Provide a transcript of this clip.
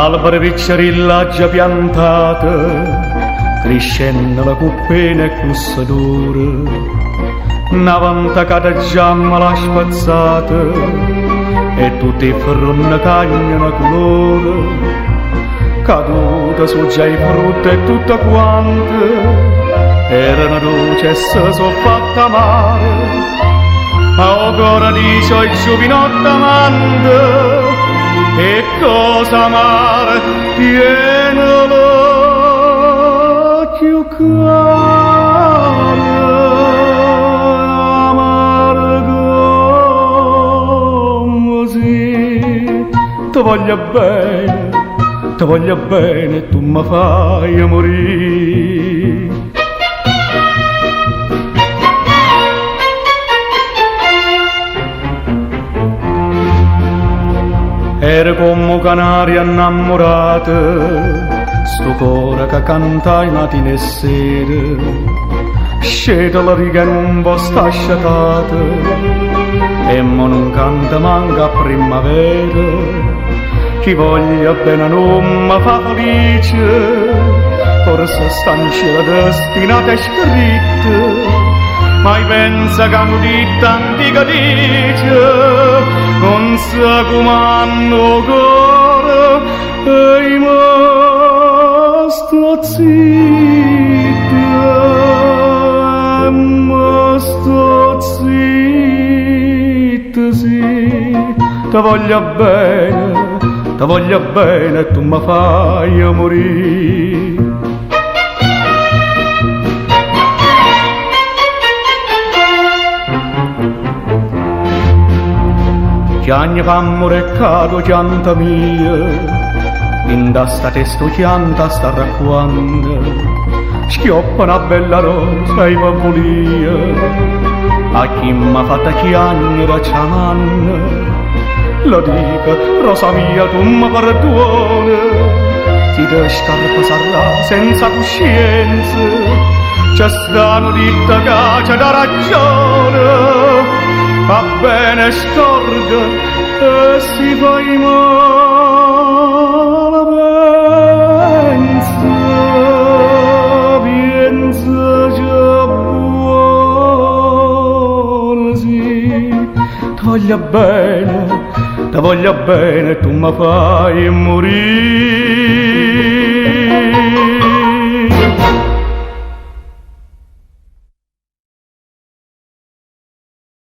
alberi piccerilla già piantata, crescendo la cuppena e clussadura, una vantacata giamma la spazzata, e tutti i ferroni cagnano colore, caduta su già i frutti e tutta quanta, erano dolci e se sono fatta male, ma ancora dice il giuvinotto amante, e cosa amare tiene l'occhio caro, amare così, ti voglio bene, tu mi fai morire. Era come canaria innamorata, sto cuore che canta i mattini e sera, scende la riga in un po' stasciatata, e mo non canta manca a primavera, chi voglia bene non mi fa felice, forse stancia destinata e scritta, ma pensa che hanno detto antica dice, non sa comando cuore, e ma sto zitta, ma sto zitta, sì, ti voglio bene, tu mi fai morire. Chiagna famore cado chianta mia, in da sta testo chianta sta racquanda, schioppa una bella rosa e va volia, a chi m'ha fatta chiagnere ciamanna, lo dica, rosa mia tu mi perdona, si te scarpa sarà senza coscienza, c'è stanno ditta che c'è da ragione, va bene scorda e si fa i male, pensa già buona, sì, ti voglio bene, tu mi fai morire.